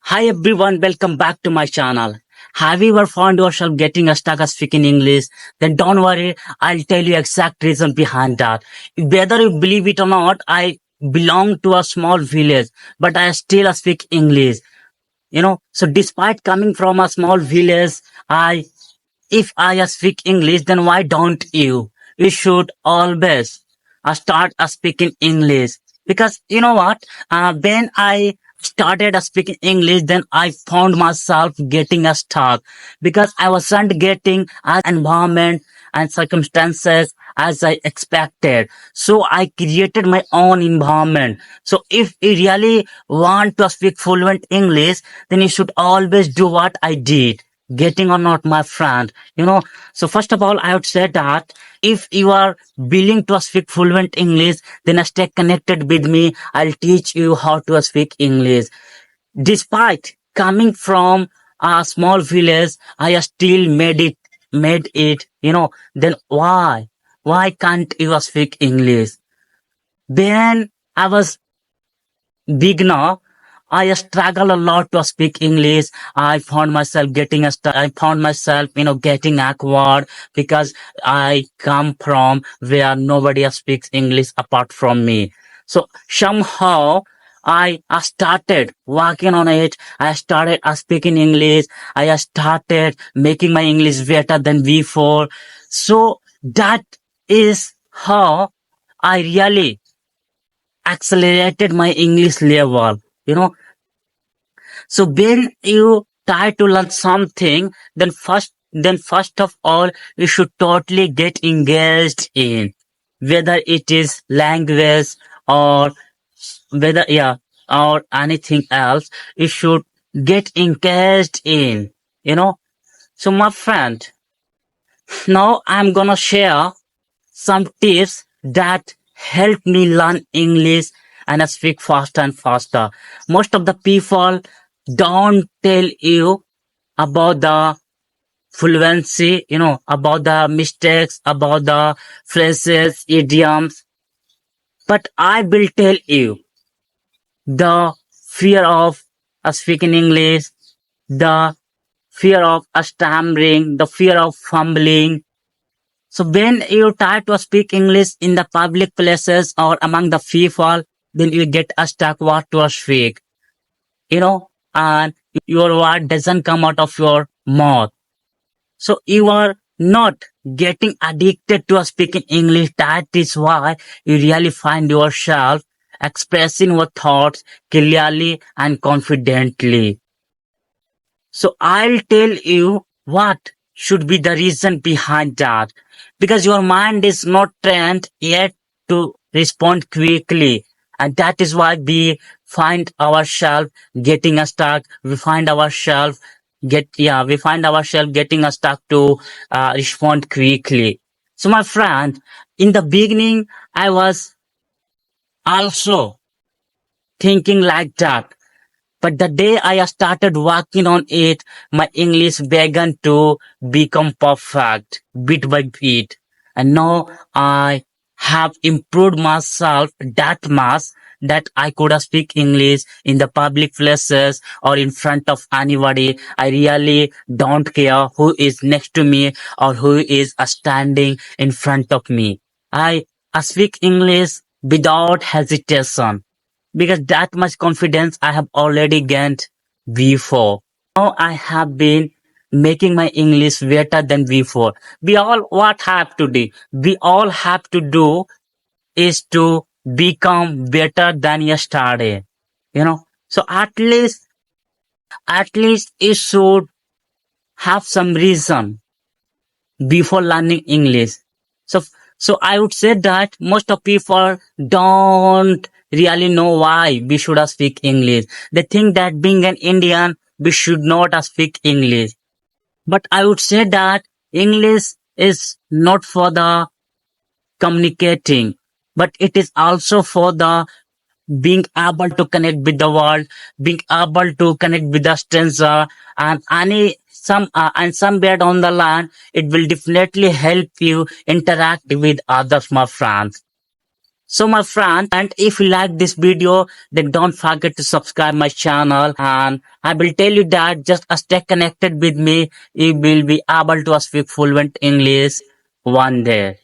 Hi everyone, welcome back to my channel. Have you ever found yourself getting stuck at speaking English? Then don't worry, I'll tell you exact reason behind that. Whether you believe it or not, I belong to a small village, but I still speak English. So despite coming from a small village, if I speak English, then why don't you? You should always start speaking English. Because you know what? When I started speaking English, then I found myself getting stuck because I wasn't getting as environment and circumstances as I expected. So I created my own environment. So if you really want to speak fluent English, then you should always do what I did. Getting or not, my friend. So first of all, I would say that if you are willing to speak fluent English, then stay connected with me. I'll teach you how to speak English. Despite coming from a small village, I still made it. Then why? Why can't you speak English? When I was beginner, I struggle a lot to speak English. I found myself I found myself, getting awkward because I come from where nobody speaks English apart from me. So somehow I started working on it. I started speaking English. I started making my English better than before. So that is how I really accelerated my English level. You know, so when you try to learn something, then first of all, you should totally get engaged in whether it is language or whether, yeah, or anything else. You should get engaged in, you know. So my friend, now I'm gonna share some tips that help me learn English and speak faster and faster. Most of the people don't tell you about the fluency, about the mistakes, about the phrases, idioms, but I will tell you the fear of speaking English, the fear of stammering, the fear of fumbling. So when you try to speak English in the public places or among the people, then you get stuck what to speak, and your word doesn't come out of your mouth. So you are not getting addicted to speaking English. That is why you really find yourself expressing your thoughts clearly and confidently. So I'll tell you what should be the reason behind that. Because your mind is not trained yet to respond quickly. And that is why we find ourselves getting stuck. We find ourselves getting stuck to respond quickly. So my friend, in the beginning, I was also thinking like that. But the day I started working on it, my English began to become perfect bit by bit. And now I have improved myself that much that I could speak English in the public places or in front of anybody. I really don't care who is next to me or who is standing in front of me. I speak English without hesitation because that much confidence I have already gained before. Now I have been making my English better than before. We all have to do is to become better than yesterday. So at least you should have some reason before learning English. So, so I would say that most of people don't really know why we should speak English. They think that being an Indian, we should not speak English. But I would say that English is not for the communicating, but it is also for the being able to connect with the world, being able to connect with the stranger, and somewhere down the line, it will definitely help you interact with others, my friends. So my friend, and if you like this video, then don't forget to subscribe my channel, and I will tell you that just stay connected with me. You will be able to speak fluent English one day.